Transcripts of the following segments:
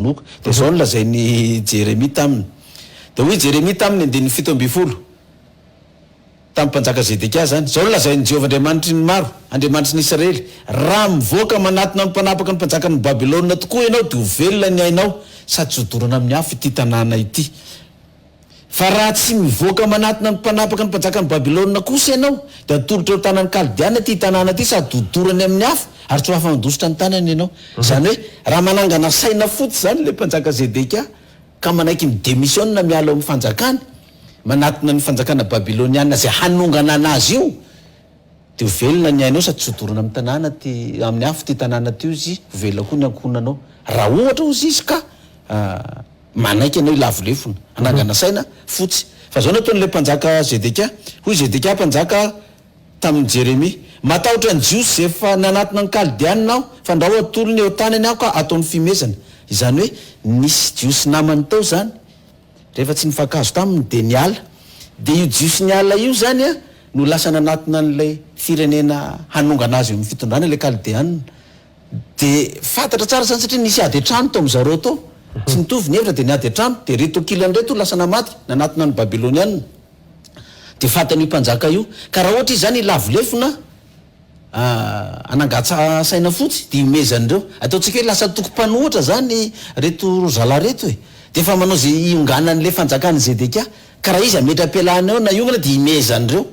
vonoka de zao ny lazainy Jérémie taminy de hoe Jérémie taminy andiny 7 tamin'ny mpanjaka Zedekia zany zao ny lazainy Jehovah Andriamanitry ny maro Andriamanitry ny Israely raha mivoaka manatona ny mpanapaka ny mpanjaka ny Babilôna tokoa ianao de ho velona ny ainao sady tsy hodorana amin'ny afo ity tanàna ity fa raha tsy mivoaka manatona ny mpanapaka ny mpanjaka ny Babilôna kosa ianao de atolotra eo tanany Kaldiana ity tanàna ity sady hodorany amin'ny afo ary tsy afa mandositra ny tanany ianao zany hoe raha manangana saina fotsy zany le mpanjaka Zedekia ka manaiky ny démissionna miala amin'ny fanjakany manatona ny fanjakana Babilôniana zay hanongana anazy io de ho velona ny ainao sady tsy hodorana amin'ny tanàna ty amin'ny afo ty tanàna ty izy ho velona koa ny ankonanao raha ohatra ozy izy ka manaiky ianao ilavolefona anangana saina fotsy fa zao nataon'le mpanjaka Zedekia hoy Zedekia mpanjaka tamin'ny Jérémie matahotra ny jiosy efa nanatona ny Kaldiana fa ndrao atolony eo tanany aho ka ataony fimezana izany hoe nisy jiosy namany tao zany rehefa tsy nifankazo taminy de niala de io jiosy niala io zany a no lasa nanatona an'ilay firenena hanongana azy eo amin'ny fitondrana le Kaldiana de fantatra tsara zany satria nisy ady trano tao am'zareo tao tsy nitovy ny hevitra de niady trano de reto kilany reto lasa namaty nanatona ny Babilôniana de fantany mpanjaka io ka raha ohatra izy zany lavolefona anangatsa saina fotsy de imezan'ireo ataotsika hoe lasa toko-panohitra zany reto zala reto de fa manao zay ionganan'le fanjakany Zedekia ka raha izy ametra-pialana eo na iongana de imezan'ireo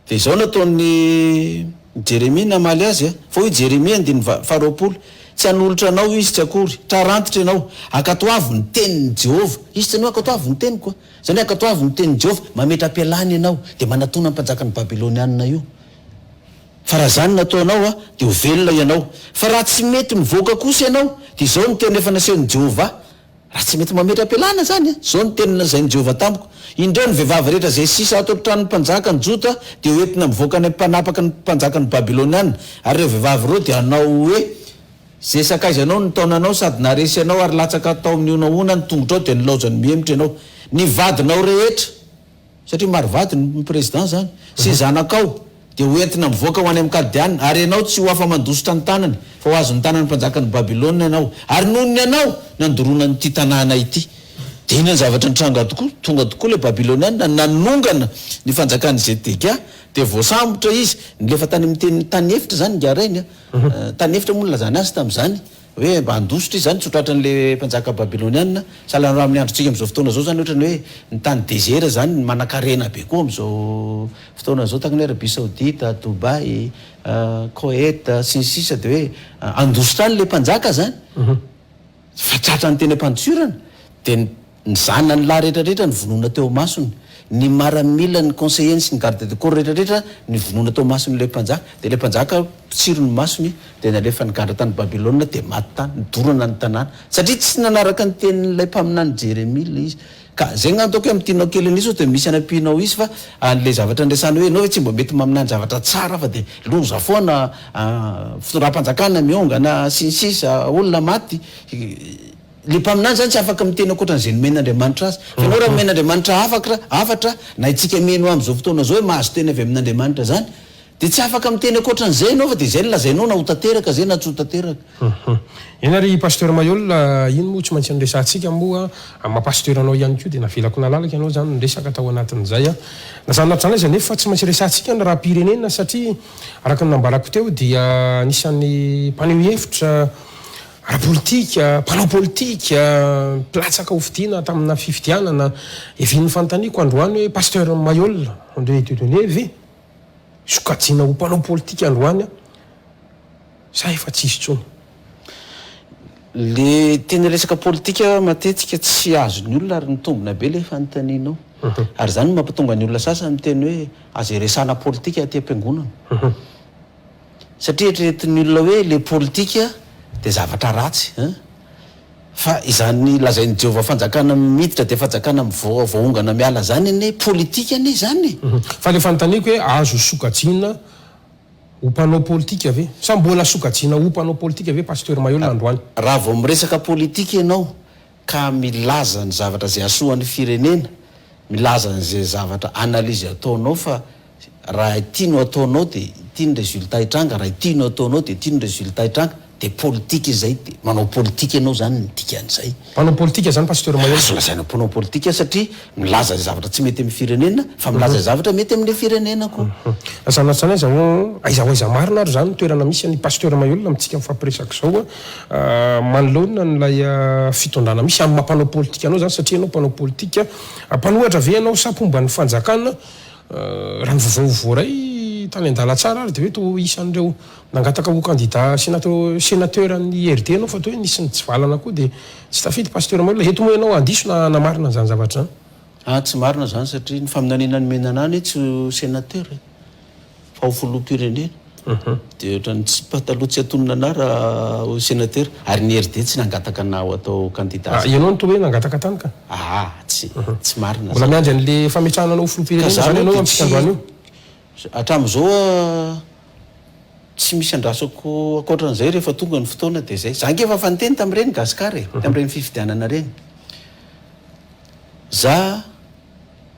de zao nataony Jérémie namaly azy fa hoy Jérémie andiny 20 tsy hanolotra anao izy tsy akory trarantitra ianao akatoavy ny tenin'ny Jehovah izy tsy anao akatoavy ny teny koa zany hoe akatoavy ny tenin'ny Jehovah mametra-pialana ianao de manatona mpanjaka ny Babilôniana io fa raha zany nataonao de ho velona ianao fa raha tsy mety mivoaka kosa ianao de zao ny teny efa nasehon'ny Jehovah raha tsy mety mametra-pialana zany zao ny teny nazain'ny Jehovah tamiko indreo ny vehivavy rehetra zay sisa ato trano mpanjaka ny Jota de hoentina mivoaka ny mpanapaka ny mpanjaka ny Babilôniana ary ireo vehivavy reo de anao hoe zay sakaiza anao ny taonanao sady naresy anao ary latsaka tao amin'ny onaona ny tongotrao de nilaozany mihemitra ianao ny vadinao rehetra satria maro vady ny président zany sy zanakao de hoentina mivoaka ho any amin'ny Kaldiana ary ianao tsy ho afa mandositra ny tanany fa ho azo ny tanany mpanjaka ny Babilôna ianao ary noho ny ianao nandorona nyty tanàna ity de ina ny zavatra nitranga tokoa tonga tokoa le Babilôniana nanongana ny fanjakany Zedekia de voasambotra izy nilefa tany miteny tany efitra zany ngarainy tany efitra moa lazany azy tam'zany hoe mba andositra izy zany tsotratran'le mpanjaka Babilôniana sahala amin'ny androtsika am'izao fotoana zao zany ohatra ny hoe ny tany désert zany manan-karena be koa am'izao fotoana zao tahaka ny Arabie Saoudite, Dubai, Koweït sy ny sisa de hoe andositra any le mpanjaka zany fa tratra ny teny am-pandotsorana de ny zanona ny lahy rehetrarehetra ny vonoina teo masony ny maramila ny conseiller sy ny garde de corps rehetrarehetra ny vonoina teo masony le mpanjaka de le mpanjaka tsiro ny masony de nalefa nigandra tany Babilôna de maty tany nidorana ny tanàna satria tsy nanaraka ny tenin'ilay mpaminany Jérémie le izy ka zay gn'antoko hoe am'tinao kely nisy de misy anampianao izy fa an'le zavatra ndresana hoe anao hoe tsy mba mety maminany zavatra tsara fa de loza foana fitoram-panjakana miongana sy ny sisa olona maty le mpaminany zany tsy afaka miteny akoatran'izay nomen'Andriamanitra azy fa anao raha nomen'Andriamanitra afatra na itsika meno am'izao fotoana zao hoe mahazo teny avy amin'Andriamanitra zany de tsy afaka miteny akoatran'izay anao fa de zay lazainao na ho tanteraka zay na tsy ho tanteraka ena ry pasteur Mayol ino moa tsy maintsy niresantsika moa mampasteur anao ihany koa de navelako nalalaka ianao zany niresaka tao anatin'izay nazanatra zany izy nefa tsy maintsy resantsika ny raha-pirenena satria araka ny nambarako teo dia nisan'ny mpaneho hevitra ara-politika, mpanao politika, mpilatsaka hofidiana tamina fifidianana evin'ny fanontaniako androany hoe pasteur Mayol André Dieudonné ve sokajiana ho mpanao politika androany sa efa tsisy tsony le tena resaka politika matetika tsy azony olona ary nitombona be le fanontanianao ary zany mampatonga ny olona sasany miteny hoe aza iresana politika aty am-piangonana satria eritreretiny olona hoe le politika de zavatra ratsy fa izany lazain'ny Jehovah fanjakana miditra de fanjakana voaongana miala zany ane politika ane zany fa le fanontaniako hoe azo sokajiana ho mpanao politika ve sa mbola sokajiana ho mpanao politika ve pasteur Mayol androany raha vao miresaka politika ianao ka milaza ny zavatra zay asoan'ny firenena milaza n'izay zavatra analyzy ataonao fa raha ity no ataonao de ity ny résultat hitranga raha ity no ataonao de ity ny résultat hitranga de politika izay de manao politika ianao zany ny dikan'izay. Manao politika zany pasteur Mayolla. Azo lazaina mpanao politika satria milaza zavatra tsy mety amin'ny firenena fa milaza zavatra mety amin'le firenena koa. Sanatsanay zao aiza marina ary zany toerana misy ny pasteur Mayolla amintsika mifampiresaka zao manoloana nylay fitondrana misy amin'ny mampanao politika anao zany satria anao mpanao politika mpanohatra ve anao sapomba ny fanjakana raha ny vovoray tany andala tsara ary de hoe to isan'ireo nangataka ho candidat sénateur ny RD anao fa to hoe nisy ny tsy valana koa de tsy tafidy pasteur Mayolla eto moa ianao andiso na marina zany zavatra zany. Tsy marina zany satria ny faminanena ny menanany tsy sénateur fa ho filoham-pirenena de ohatrany tsy pataloha tsy atonona anara ho sénateur ary ny RD tsy nangataka na ho atao candidat. Ianao to hoe nangataka tany ka tsy marina mbola miandry an'le fametrahana anao filoham-pirenena zany ianao amitsika androany io hatramin'izao tsy misy andrasako akoatran'izay rehefa tonga ny fotoana de zay za ngefa fanteny tamin'ireny gasikara tamin'ireny fifidianana reny za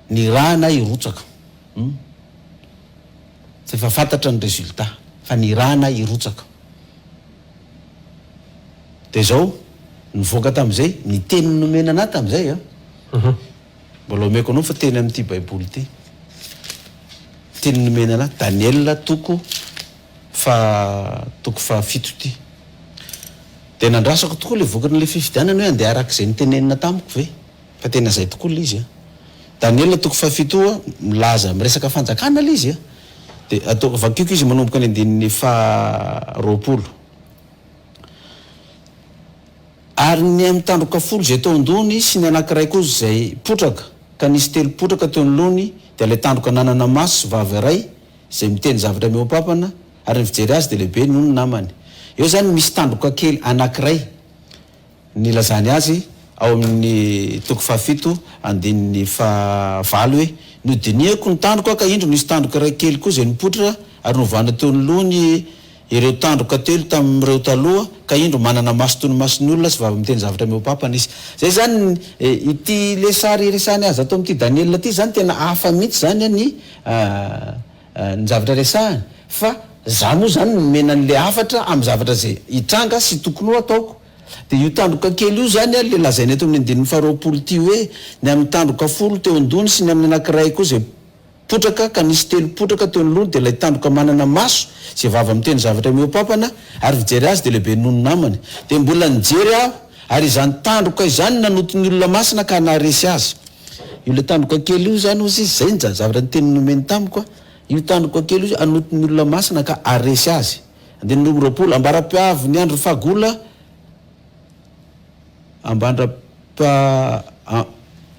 ny raha na irotsaka tsy efa fantatra ny résultat fa ny raha na irotsaka de zao nivoaka tamin'izay ny teny nomena anahy tamin'izay mbola omeko anao fa teny amin'ity baiboly ty teny nomena anahy Daniel toko fa fito ty de nandrasako tokoa le vokan'le fifidianana hoe andeha arak'izay nitenenina tamiko ve fa tena zay tokoa le izy Daniel toko fa fito milaza miresaka fanjakana le izy de atao vakiako izy manomboka ny andinin'ny roapolo ary ny amin'ny tandroka folo zay tao andony sy ny anankiray koa zay potraka ka nisy telo potraka teo anoloany de le tandroka nanana maso vavy iray zay miteny zavatra mihoapapana ary ny fijery azy de lehibe noho ny namany eo zany misy tandroka kely anankiray nilazany azy ao amin'ny toko fahafito andinin'ny valo hoe nodiniako ny tandroka ka indro nisy tandroka ray kely koa zay nipotra ary novana teo anoloany ireo tandroka telo tamin'ireo taloha ka indro manana maso toy ny masony olona sy vavy miteny zavatra mihoapapana izy zay zany ity le sary resahany azy atao amin'ity Daniel ty zany tena hafa mihitsy zany ny zavatra resahany fa za moa zany nomena an'le hafatra amin'ny zavatra zay hitranga sy tokony ho ataoko de io tandroka kely io zany le lazainy ato amin'ny andinin'ny faharoapolo ty hoe ny amin'ny tandroka folo teo andony sy ny amin'ny anankiray koa zay potraka ka nisy telo potraka teo anoloany de lay tandroka manana maso zay vava miteny zavatra mihoapapana ary fijery azy de lehibe noho ny namany de mbola nijery aho ary izany tandroka izany nanotony olona masina ka naharesy azy io le tandroka kely io zany ozy izy zay ny zavatra nyteny nomeny tamiko io tandroka kely io anotony olona masina ka aresy azy andin'ny roapolo ambara-piavo ny andro fagola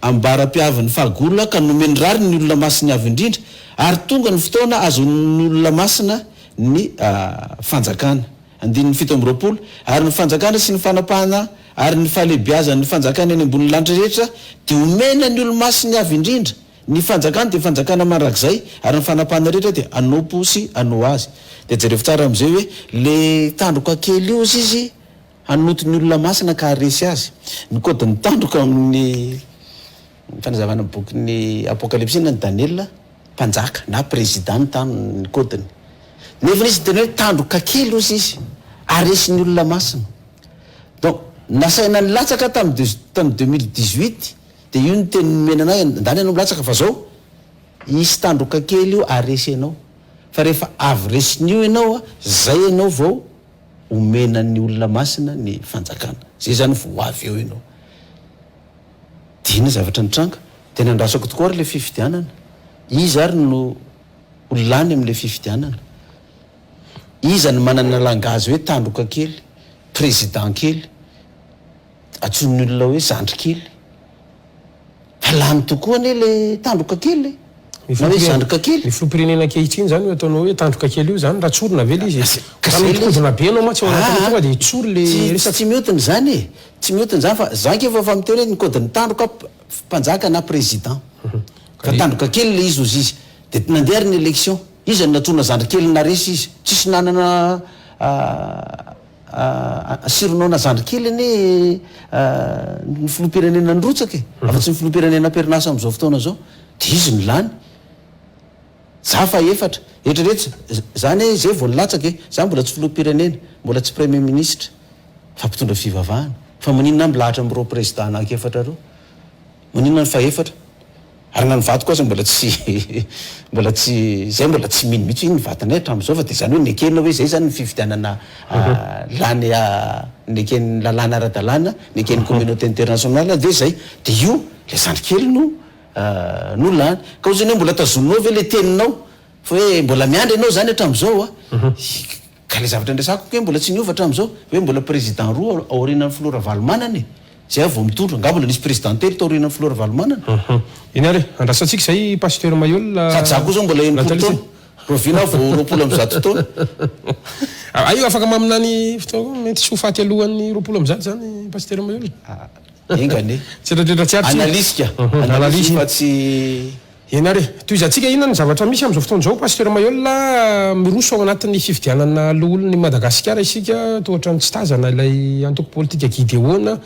ambara-piavy ny fagola ka nomeny rary ny olona masina avy indrindra ary tonga ny fotoana azon'ny olona masina ny fanjakana andin'ny fito amby roapolo ary ny fanjakana sy ny fanapahana ary ny fahalehibiazan'ny fanjakana eny ambony lanitra rehetra de omena ny olo masiny avy indrindra ny fanjakana de fanjakana mandrakizay ary ny fanapahana rehetra de anopo sy ano azy de jerevy tsara am'izay hoe le tandroka kely io izy anotony olona masina ka aresy azy ny kodiny tandroka amin'ny fanazavana boky ny apokalypsy na ny Daniel mpanjaka na président tany ny kodiny nefa izy tena hoe tandroka kely ozy izy aresy ny olona masina donc nasaina nilatsaka tamin'ny 2018 de io ny teny nomena anao andany anao milatsaka fa zao isy tandroka kely io aresy anao fa rehefa avy resin'io ianao zay ianao vao omena ny olona masina ny fanjakana zay zany vo avy eo ianao dina zavatra nitranga tena andrasako tokoa ary le fifidianana izy ary no olany amin'le fifidianana iza ny manana langazy hoe tandroka kely président kely atson'ny olona hoe zandry kely alamy tokoa ane le tandroka kely na hoe zandroka kely ny filoham-pirenena ankehitriny zany hoe ataonao hoe tandroka kely io zany raha tsorona ve le izy kodina be anao matsy tonga de tsory le tsy miotiny zany tsy miotiny zany fa zanky efa fa miteny hoe ny kodiny tandroka mpanjaka na président fa tandroka kely le izy ozy izy de nandeha ary ny élection izy ny natsona zandry kely naresy izy tsisy nanana sironao na zandry kely ane ny filoham-pirenena nyrotsaka afa tsy ny filoham-pirenena perinasa am'izao fotoana zao de izy nylany za fa efatra etrarehetra zany zay voalatsaka za mbola tsy filoham-pirenena mbola tsy premier ministre fa mpitondra fivavahana fa maninona milahatra am'ireo président anankiefatra reo maninona ny fa efatra ary na ny vato kosa mbola tsy zay mbola tsy mino mihitsy iny ny vatanay hatramin'izao fa de zany hoe nekena hoe zay zany ny fifidianana lany nekeny lalàna ara-dalàna nekeny communauté internationale de zay de io le zandrikely no lany ka ozy ny hoe mbola tazoninao ve le teninao fa hoe mbola miandry ianao zany hatramin'izao ka le zavatra ndresako ke mbola tsy niova hatramin'izao hoe mbola président roa aorinan'ny filora valomanana zay vao mitondra nga mbola nisy président telo taorinan'ny filora valomanana iny ary andrasantsika zay pasteur Mayol sady za koa zao mbola enimpolo taona rovina vao roapolo am'zato taona io afaka maminany fotoa mety tsy ho faty alohan'ny roapolo am'zato zany pasteur Mayol engane tsy rehetra tsy analysika fa tsy eny ary toy izantsika inona ny zavatra misy am'izao fotoana zao pasteur Mayol miroso ao anatin'ny fifidianana loholon'ny Madagasikara isika tohatra ny tsy tazana ilay antoko politika Gideona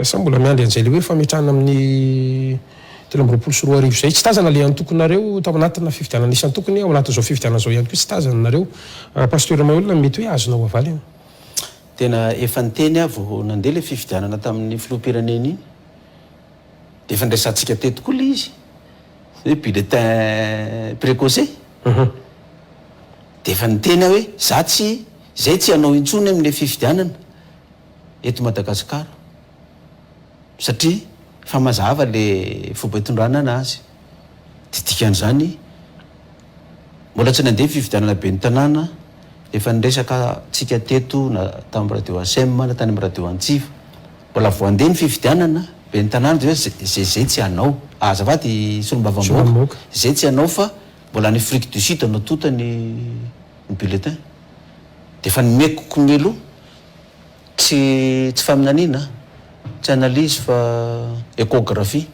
sa mbola miandry an'izay le hoe fametrahana amin'ny 13 zay tsy tazana le antokonareo tao anatina fifidianana isy antokony ao anatin'izao fifidianana zao ihany koa tsy tazana nareo pasteur Mayol mety hoe azonao avaly iny tena efa niteny avo nandeha le fifidianana tamin'ny filoham-pirenena iny de efa ndraisantsika teto koa le izy hoe bulletin précoce de efa niteny hoe za tsy zay tsy anao intsony amin'le fifidianana eto Madagasikara satria fa mazava le fomba hitondrana anazy de dikan'izany mbola tsy nandeha fifidianana be ny tanàna efa nresaka tsika teto na tamin'ny radio ASM na tany amin'ny radio Antsiva mbola vao andeha ny fifidianana be ny tanàna de hoe zay tsy anao azavady solombavam-boaka zay tsy anao fa mbola ny Afrique du Sud anao tota ny bulletin de efa nimeko komelo tsy faminanina tsy analyse fa échographie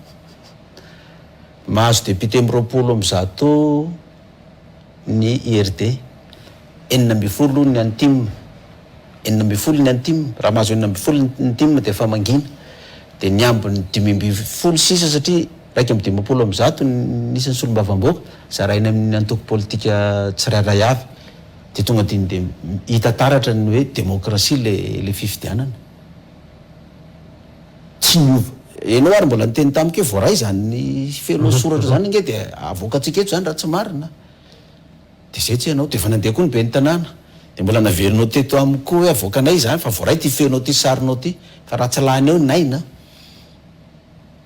mahazo député miroapolo am'zato ny IRD 9 ny antime 9 ny antime raha mahazo 9 ny antime de efa mangina de ny ambiny 5 satria raiky amby 10 am'zato nisan'ny solombavam-boaka zaraina amin'ny antoko politika tsirairay avy de tonga de hita taratra ny hoe démocratie le fifidianana tsy miova enao ary mbola niteny tamiko hoe voaray zany ny feno soratra zany nge de avoakatsika eto zany raha tsy marina de zay tsy ianao de efa nandeha koa ny be ny tanàna de mbola naverinao teto amiko koa hoe avoakanay zany fa voaray ty fenao ty sarinao ty fa raha tsy lahany eo naina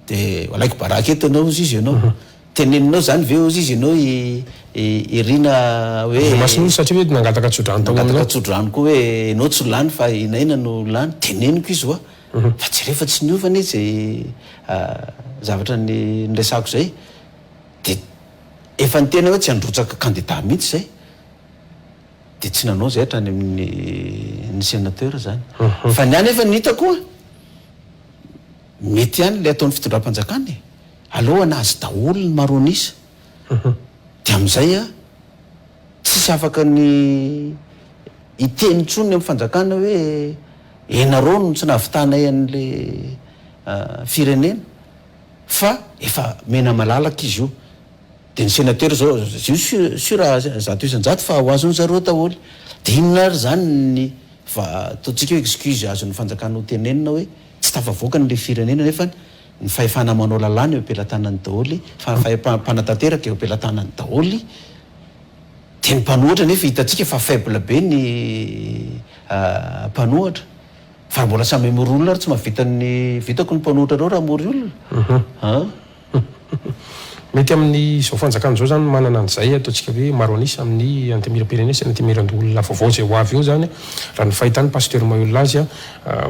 de alaiko baraka eto anao ozy izy ianao teneninao zany ve ozy izy ianao irina hoe masiny satria hoe nangataka tsodrano tao nangataka tsodrano koa hoe enao tsy lany fa inaina no lany teneniko izy oa fa tsy rehefa tsy niovana izy zavatra nresako zay de efa nitena hoe tsy androtsaka candidat mihitsy zay de tsy nanao zay hatrany amin'ny sénateur zany fa niany efa nita koa mety ihany le ataon'ny fitondram-panjakana aloha nazy daholo ny maronisa de am'izay tsisy afaka ny iteny tsony amin'ny fanjakana hoe enareo no tsy nahavitanay an'le firenena fa efa mena malalaka izy io de ny sénateur zao io sur zato isan-jato fa ho azony zareo taholy de inona ary zany ny fa ataontsika hoe excuse azon'ny fanjakana ho tenenina hoe tsy tafavoaka n'le firenena nefa ny fahefana manao lalàna eo ampelantanany daholy fa fahefana-panatanteraka eo ampelantanany daholy de ny mpanohatra nefa hitatsika fa faible be ny mpanohatra fa mbola samy mory olona ary tsy mahavitany vitako ny mpanohatra reo raha mory olona mety amin'ny zao fanjakana zao zany manana an'izay ataontsika hoe maro anisa amin'ny antemira-pirenena sy antemira-olona vaovao zay ho avy eo zany raha ny fahitany pasteur Mayol azy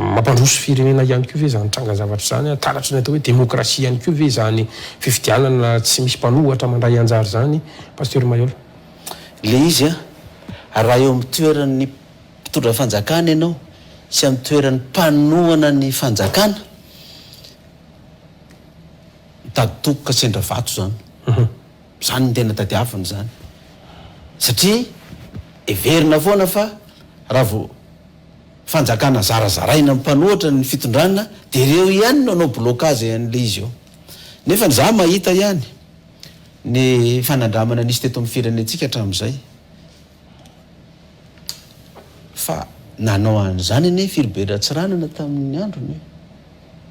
mampandroso firenena ihany koa ve zany tranga zavatra zany taratry ny atao hoe démocratie ihany koa ve zany fifidianana tsy misy mpanohatra mandray anjary zany pasteur Mayol le izy raha eo amin'ny toeran'ny mpitondra fanjakana ianao sy amin'ny toeran'ny mpanohana ny fanjakana tady tokoka sendra vato zany zany ny tena tadiaviny zany satria everina foana fa raha vao fanjakana zarazaraina mpanohatra ny fitondrana de reo ihany no anao blocage an'le izy eo nefa za mahita ihany ny fanandramana nisy teto amin'ny firenentsika hatramin'izay fa nanao an'izany anie Filibert-Ratsiranana tamin'ny androny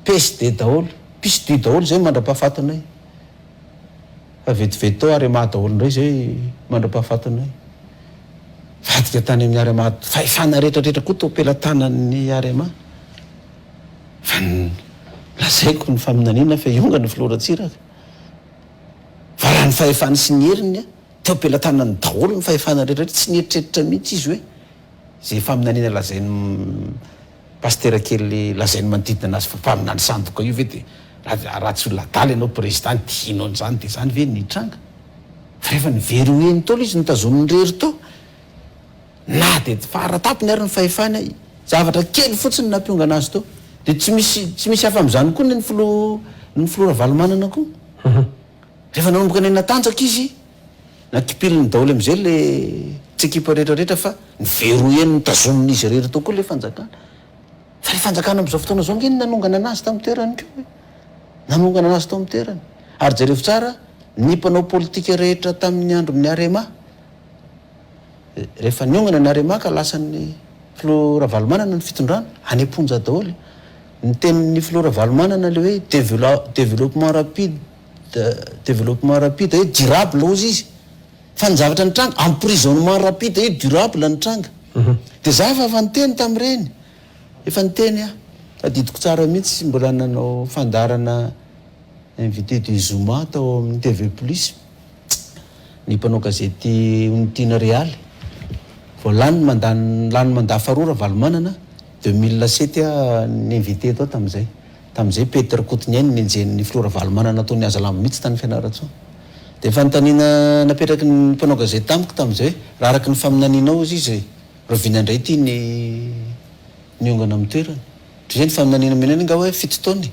PSD daholo PSD daholo zay mandra-pahafatanay fa vetivety tao Arema daholo indray zay mandra-pahafatanay vadika tany amin'ny Arema fahefana rehetrarehetra koa tao ampelantanan'ny Arema fa lazaiko ny faminaniana fa ionga ny filoratsiraka fa raha ny fahefana sy ny heriny teo ampelantanany daholo ny fahefana rehetrarehetra tsy nieritreritra mihitsy izy hoe zay faminaniana lazainy pastera kely lazainy manodidina azy fa mpaminany sandoka io ve de raha tsy olona adaly ianao président tianao an'izany de zany ve nitranga fa rehefa nivery hoeny tolo izy nitazominy rery tao na de faratapiny ary ny fahefana zavatra kely fotsiny nampiongana azy tao de tsy misy hafa am'izany koa ny filora valomanana koa rehefa nanomboka any natanjaka izy nakipiliny daholo am'izay le tsy ekipa rehetrarehetra fa nivery hoeny nitazomin'izy rery tao koa le fanjakana fa le fanjakana am'izao fotoana zao ngeny nanongana anazy tamin'ny toerany ko nanongana anazy tao amin'ny toerany ary jereo tsara ny mpanao politika rehetra tamin'ny andro amin'ny Arema rehefa niongana ny Arema ka lasan'ny filora valomanana ny fitondrana any amponja daholo ny tenin'ny filora valomanana le hoe développement rapide hoe durable ozy izy fa ny zavatra ny tranga emprisonnement rapide hoe durable ny tranga de za efa nyteny tamin'ireny efa niteny adidiko tsara mihitsy mbola nanao fandarana invité du Zuma tao amin'ny TV Plus ny mpanao gazety Unitiana Real lany mandaa farora valomanana 2007 ny invité tao tamin'izay Peter Coutinienne nenjen'ny filora valomanana ataony Azalamba mihitsy tany fianaratsoa de efa nytanina napetraky ny mpanao gazety tamiko tamin'izay raha araky ny faminaninao izy rovina indray ty ny ongana amin'ny toerana zay ny faminanina menany nga hoe 7 taona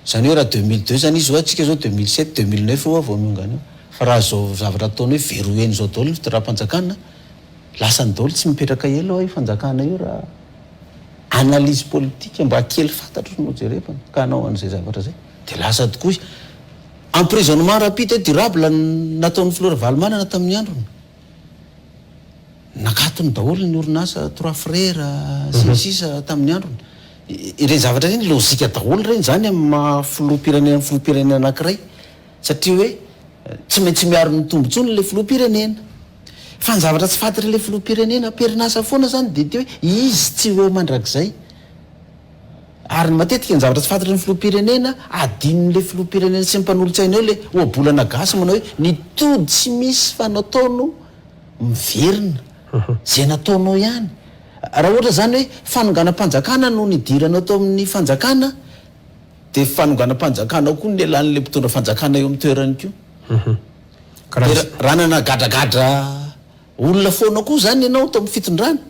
zany hoe raha 2002 zany izy atsika zao 2007 2009 eo vao miongana eo fa raha zao zavatra ataony hoe veroeny zao daholo raha-mpanjakana lasany daholo tsy mipetraka ela hoe fanjakana io raha analyse politique mba kely fantatro no jerepana ka anao an'izay zavatra zay de lasa tokoa izy emprisonnement rapide et durable nataon'ny filora valomanana tamin'ny androny nakatony daholo ny orinasa 3 frères sisa tamin'ny androny ireny zavatra reny lozika daholo reny zany amin'ny filoham-pirenena anankiray satria hoe tsy maintsy miaro ny tombotsony le filoham-pirenena fa ny zavatra tsy fatry le filoham-pirenena perinasa foana zany de hoe izy tsy eo mandrakizay ary matetika ny zavatra tsy fatry ny filoham-pirenena adinon'le filoham-pirenena sy mpanolotsaina eo le oabolana gasy manao hoe nitody tsy misy fa nataono miverina zay nataonao ihany raha ohatra zany hoe fanonganam-panjakana no nidiranao tao amin'ny fanjakana de fanonganam-panjakana koa ny elan'le mpitondra fanjakana eo amin'ny toerany koa raha nanagadragadra olona foana koa zany ianao tao amin'ny fitondrana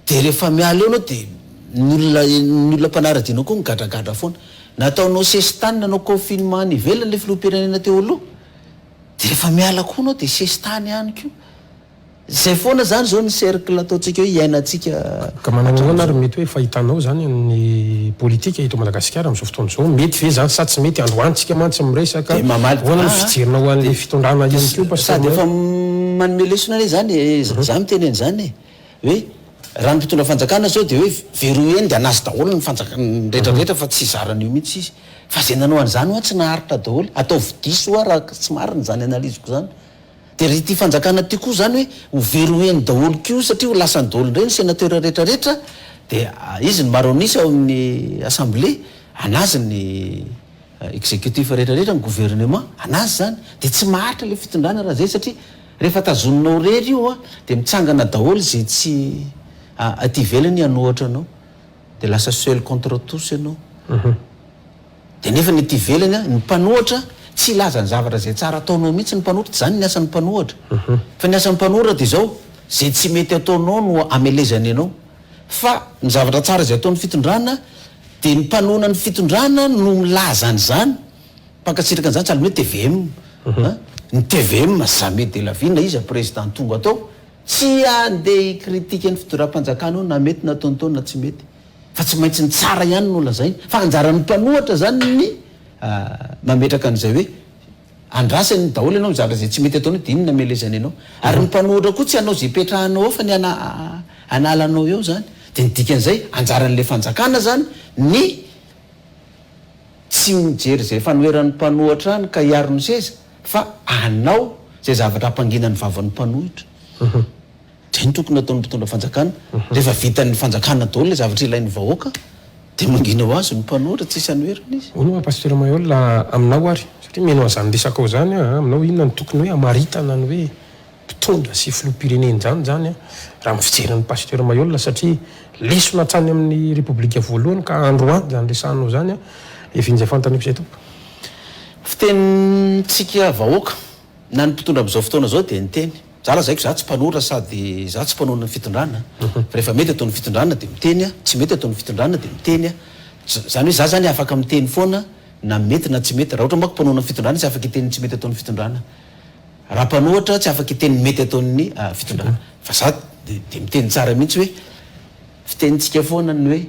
de rehefa miala eo anao de ny olona mpanara-dinao koa migadragadra foana nataonao sesitany nanao confinement ny ivelany le filoham-pirenena teo aloha de rehefa miala koa anao de sesitany ihany koa zay foana zany zao ny cercle ataontsika hoe iainantsika ka managnoana ary mety hoe fahitanao zany ny politika eto Madagasikara amin'izao fotoana zao mety ve zany sa tsy mety androantsika mantsy miresaka hoana ny fijerinao hoan'le fitondrana ihany koa sady efa manome lesona le zany za miteny an'izany hoe raha ny mpitondra fanjakana zao de hoe veroeny de anazy daholo ny fanjakana rehetrarehetra fa tsy zaran'io mihitsy izy fa zay nanao an'izany hoa tsy naharitra daholo atao vidiso hoa raha tsy marina zany analiziko zany de ry ty fanjakana ty koa zany hoe ho veroeny daholo kio satria ho lasany daholo indray ny sénateur rehetrarehetra de izy ny maronisa ao amin'ny assemblée anazy ny exécutif rehetrarehetra ny gouvernement anazy zany de tsy maharitra le fitondrana raha zay satria rehefa tazoninao rery io de mitsangana daholo zay tsy aty velany anohatra anao de lasa seul contre tous ianao de nefa ny aty velany ny mpanohatra tsy ilaza ny zavatra zay tsara ataonao mihitsy ny mpanohatra zany ny asan'ny mpanohatra fa ny asan'ny mpanohatra de zao zay tsy mety ataonao no amelezany ianao fa ny zavatra tsara zay ataon'ny fitondrana de ny mpanona ny fitondrana no milazany zany mpankasiraka an'izany tsaly hoe TVM ny TVM jamais de la vie na izy président tonga atao tsy andeha critique ny fitondram-panjakana io na mety nataontaony na tsy mety fa tsy maintsy ny tsara ihany no lazainy fa anjaran'ny mpanohatra zany ny mametraka an'izay hoe andrasany daholo ianao zavatra zay tsy mety ataony de inona melezany ianao ary ny mpanohitra koa tsy anao zay petrahanao ao fa ny analanao eo zany de ny dikan'izay anjaran'le fanjakana zany ny tsy mijery zay fanoheran'ny mpanohitra ny ka hiaro ny seza fa anao zay zavatra hampanginan'ny vavan'ny mpanohitra de ny tokony ataon'ny mpitondra fanjakana rehefa vitan'ny fanjakana daholo le zavatra ilain'ny vahoaka de mangina ho azy ny mpanohitra tsisy anoherana izy ono pasteur Mayol aminao ary satria meno azany resaka ao zany aminao inona ny tokony hoe amaritana ny hoe mpitondra sy filoham-pireneny zany raha mifijeran'ny pasteur Mayol satria lesona hatrany amin'ny repoblika voalohany ka androany zany resahanao zany evin'izay fantany zay tompo fitenitsika vahoaka na ny mpitondra am'izao fotoana zao de ny teny zala zaiko za tsy mpanohitra sady za tsy mpanona ny fitondrana rehefa mety ataon'ny fitondrana de miteny tsy mety ataon'ny fitondrana de miteny zany hoe za zany afaka miteny foana na mety na tsy mety raha ohatra mako mpanona ny fitondrana tsy afaka iteny tsy mety ataon'ny fitondrana raha mpanohitra tsy afaka iteny mety ataon'ny fitondrana fa za de miteny tsara mihitsy hoe fitenitsika foana ny hoe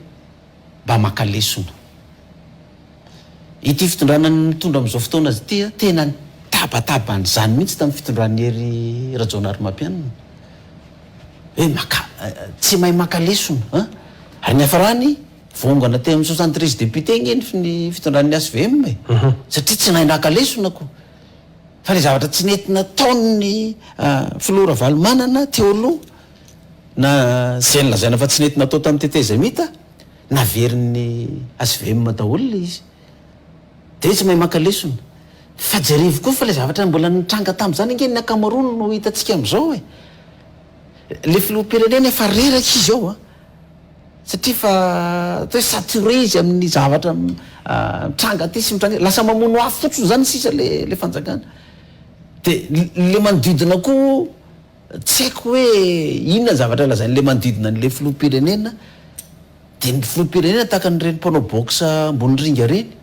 mba makalesona ity fitondrana ny mitondra am'izao fotoana azy ity tena tabatabany zany mihitsy tamin'ny fitondran'ny hery rajaonary mampianina hoe tsy mahay makalesona ary ny hafarany vongana teo amin'ny 73 député ngeny ny fitondran'ny ASVM satria tsy nahay nakalesonako fa le zavatra tsy nentina taon'ny filora valomanana teo aloha na zay nylazaina fa tsy nentina atao tamin'ny tetezamita naverin'ny ASVM daholo le izy de tsy mahay makalesona fa jerivo koa fa le zavatra mbola nitranga tam'zany ngeny ny akamarono no hitantsika am'izao le filoham-pirenena efa reraka izy ao satria fa hoe saturé izy amin'ny zavatra mitranga ty sy mitranga lasa mamono afo fotsiny zany sisa le fanjakana de le manodidina koa tsy haiko hoe inona zavatra lazany le manodidina n'le filoham-pirenena de ny filoham-pirenena tahaka nyreny mpanao boxa ambony ringa reny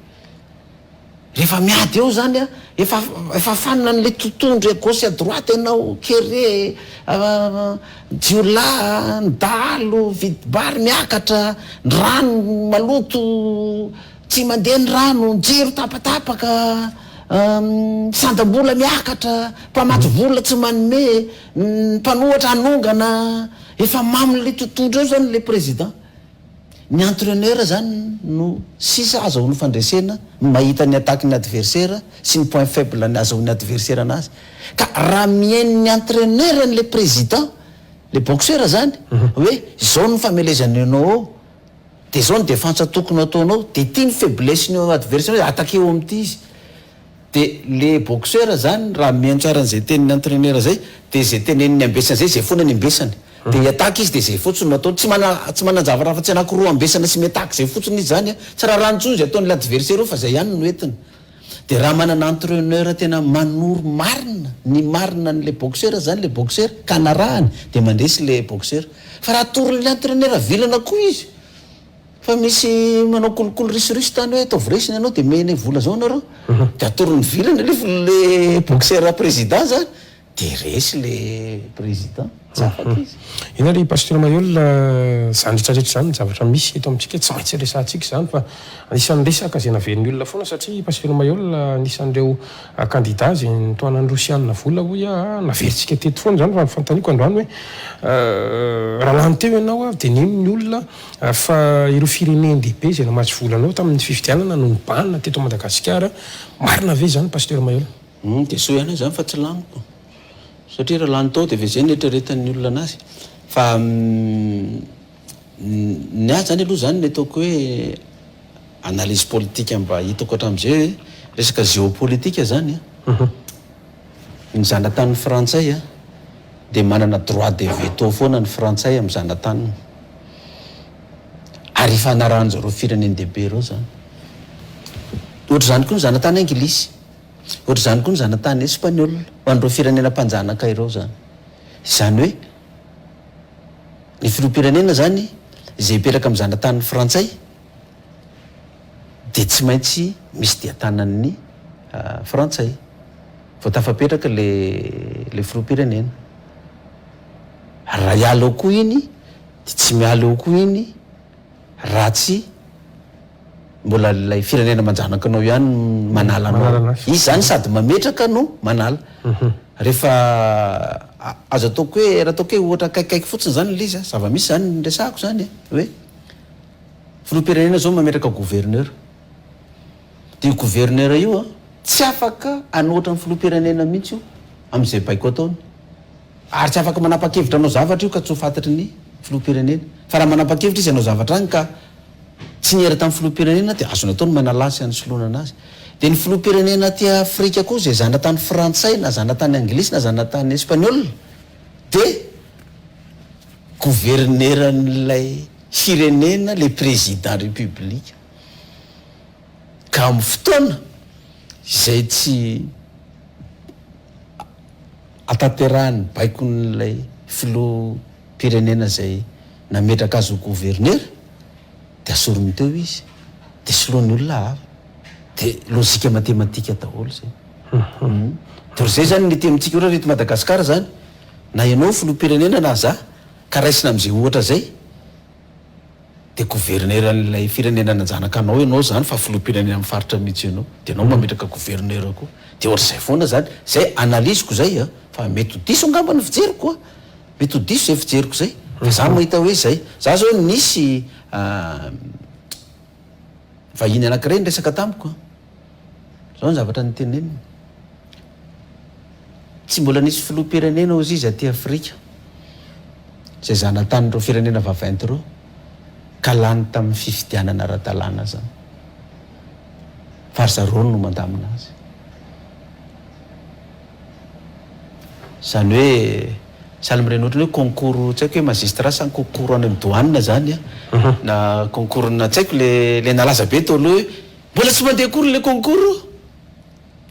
rehefa miady eo zany efa fanina n'le tontondro gauche à droite ianao kere jiola ndalo vidibary miakatra ny rano maloto tsy mandeha ny rano jero tapatapaka sandam-bola miakatra mpamaty vola tsy manome mpanohatra anongana efa mamin'le tontondro eo zany le président ny entraîneur zany no sisa azahoany fandresena mahita ny attaque ny adversaire sy ny point faible ny azahoany adversaire anazy ka raha mihaino ny entraîneur ny le président le boxeur zany hoe zao ny famelezany ianao de zao ny défense tokony ataonao de ty ny faiblesse ny adversaire attaqué eo amin'ity izy de le boxeur zany raha mihaino tsara n'izay tenin'ny entraîneur zay de zay tenen'ny ambesana zay zay foana ny ambesany de iataka izy de zay fotsiny no atao tsy mananjava raha fa tsy anakiroa ambesana sy miataka zay fotsiny izy zany tsy raha ranontsony zay ataon'le adversaire io fa zay ihany no entiny de raha manana entraîneur tena manoro marina ny marina n'le boxeur zany le boxeur ka narahany de mandresy le boxeur fa raha toron'le entraîneur vilana koa izy fa misy manao kolokolo risirisi tany hoe atao viresiny ianao de mena vola zao nareo de atorony vilana le boxeur président zany de resy le président ina ry pasteur Mayol zany retraretra zany zavatra misy eto amintsika tsy maintsy resantsika zany fa anisan'ny resaka zay naveriny olona foana satria pasteur Mayol anisan'ireo candidat zay nitoanan'ny rosianina vola hoy naveritsika teto foana zany fa fantaniko androany hoe raha lany teo ianao de nino ny olona fa ireo fireneny lehibe zay namatsy volanao tamin'ny fifidianana no nibanina teto Madagasikara marina ve zany pasteur Mayol de so ihany zany fa tsy laniko satria raha lany tao de ve zay netreretan'ny olona anazy fa ny azy zany aloha zany ny ataoko hoe analyse politique mba hitako hatramin'izay hoe resaka géopolitique zany ny zana-tanin'ny frantsay de manana droit de veto foana ny frantsay amin'ny zana-taniny ary ifanarahany zareo fireneny dehibe reo zany ohatra zany koa ny zana-tany anglisy ohatra zany koa ny zana-tany espagnol ho an'ireo firenena mpanjanaka ireo zany zany hoe ny filoham-pirenena zany zay hipetraka amin'ny zana-tany frantsay de tsy maintsy misy diatanan'ny frantsay vao tafapetraka le filoham-pirenena raha hiala eo koa iny de tsy miala eo koa iny raha tsy mbola lay firenena manjanaka anao ihany manala anao izy zany sady mametraka no manala rehefa azo ataoko hoe raha ataoko hoe ohatra kaikaiky fotsiny zany le izy zava-misy zany resahako zany hoe filoham-pirenena zao mametraka gouverneur de gouverneur io tsy afaka anoatra ny filoham-pirenena mihitsy io am'izay baiko ataony ary tsy afaka manapa-kevitra anao zavatra io ka tsy ho fantatry ny filoham-pirenena fa raha manapa-kevitra izy anao zavatra any ka tsy niera tamin'ny filoham-pirenena de azony ataony manalasy any soloana anazy de ny filoham-pirenena ty Afrika koa zay zana tany frantsay na zana tany anglisy na zana tany espagnol de gouverneran'ilay firenena le président république ka amin'ny fotoana izay tsy ataterahany baikon'ilay filoham-pirenena zay nametraka azy ho gouverneur de asorony teo izy de soloany olona hafa de lozika matematika daholo zay de zay zany ny temitsika ora reto Madagasikara zany na ianao filoham-pirenena na za ka raisina am'izay ohatra zay de gouverneur an'ilay firenena nanjanaka anao ianao zany fa filoham-pirenena amin'ny faritra mihitsy ianao de anao mametraka gouverneur koa de ohatra zay foana zany zay analiziko zay fa mety ho diso angamba ny fijeriko mety ho diso zay fijeriko zay fa za mahita hoe zay za zao nisy vahiny anankiray nyresaka tamiko zao ny zavatra nyteneniny tsy mbola nisy filoham-pirenena ozy izy aty Afrika zay zanatanyireo firenena vaventy reo ka lany tamin'ny fifidianana ara-dalàna zany fa ry zarony no mandamina azy zany hoe sahala mireny ohatrany hoe concours tsy haiko hoe magistrat sa concours any amin'ny douane zany na concours na tsy haiko le nalaza be tao aloha hoe mbola tsy mandeha akory le concours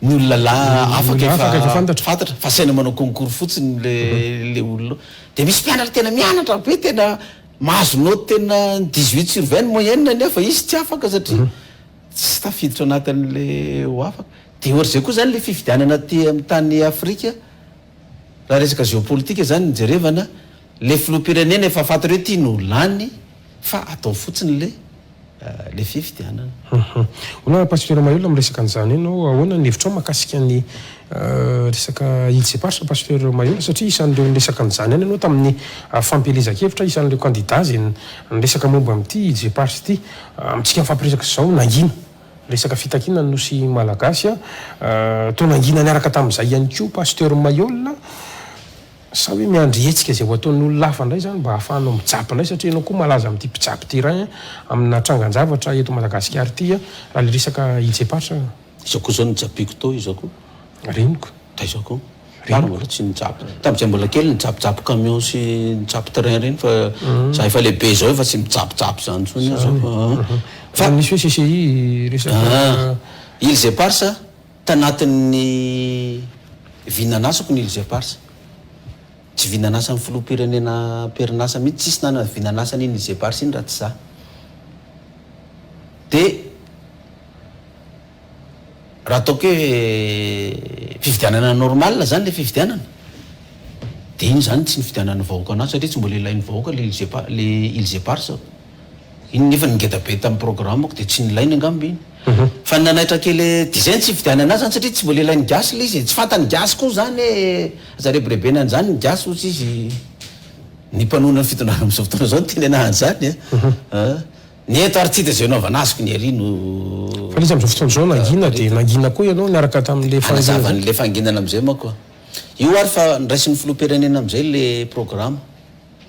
ny olona la afaka efa fantatra fa saina manao concours fotsiny le olona de misy mpianatra tena mianatra be tena mahazonao tena 18/20 moyenne nefa izy tsy afaka satria tsy tafiditra anatin'le ho afaka de ohatra zay koa zany le fifidianana ty amin'ny tany Afrika raha resaka géopolitique zany nijerevana le filoham-pirenena efa fantatra hoe tia no lany fa atao fotsiny le fifidianana ona pasteur Mayola miresaka an'izany ianao ahoana ny hevitrao mahakasika ny resaka Ilse Parsa pasteur Mayola satria isan'ireo niresaka an'izany any ianao tamin'ny fampelezan-kevitra isan'ireo candidat zay niresaka momba amin'ity Ilse Parsa ity amintsika mifampiresaka zao nangina resaka fitakina nosy malagasy to nangina niaraka tamin'izay ihany koa pasteur Mayola sa hoe miandry hetsika zay ho ataon'olona lafa indray zany mba hahafahanao mijapy indray satria ianao koa malaza amin'ity mpijapy ty ray amina trangan-javatra eto Madagasikara ty raha le resaka Ilse Parsa iza koa zao nijapiko tao iza koa reniko da iza koa rano mbola tsy nijapy tamin'izay mbola kely nijapijapy camion sy nijapy terrain reny fa za efa lehibe zao efa tsy mijapijapy zany ntsony fa nisy hoe CCI resaka Ilse Parsa tanatin'ny vinanasako ny Ilse Parsa tsy vinanasa amin'ny filoham-pirenena perinasa mihitsy tsisy nana vinanasa n'iny Ilse Parsa iny raha tsy za de raha ataoko hoe fifidianana normal zany le fifidianana de iny zany tsy nifidianana vahoaka anazy satria tsy mbola ilain'ny vahoaka le Ilse Parsa iny nefa ningeda be tamin'ny programmako de tsy nilainy angamba iny fa nanaitra kely dizainy tsy fidianana zany satria tsy mbola ilain'ny gasy le izy tsy fantany gasy koa zany hoe zarebirebenany zany ny gasy ozy izy ny mpanona ny fitondrana amin'izao fotoana zao nytenenahany zany ny eto artiste zay naovana azoko ny arino fa izy am'izao fotoana zao nangina de nangina koa ianao niaraka tamin'le fanazavany le fanginana am'izay manko io ary fa niraisin'ny filoham-pirenena am'izay le programme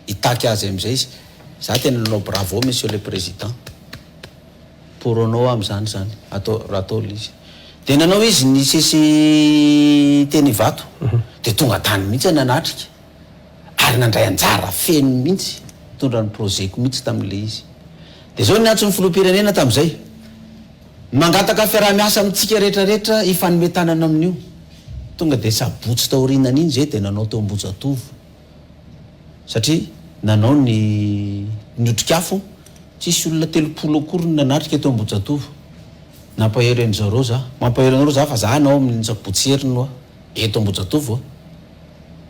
hitaky azy am'izay izy za tena nanao bravo monsieur le président pour anao am'zany zany raha atao izy de nanao izy ny sesy teny vato de tonga tany mihitsy nanatrika ary nandray anjara feno mihitsy tondra ny projetko mihitsy tamin'le izy de zao niantso ny filoham-pirenena tamin'izay mangataka fiaraha-miasa amintsika rehetrarehetra ifanometanana amin'io tonga de sabotsy taorinana iny zay de nanao teo Ambojatovo satria nanao ny otrikafo tsisy olona 30 akory ny nanatrika teo Ambojatovo nampahery an'zareo za mampahery anareo za fa za nao amin'ny sabotsy heriny eto Ambojatovo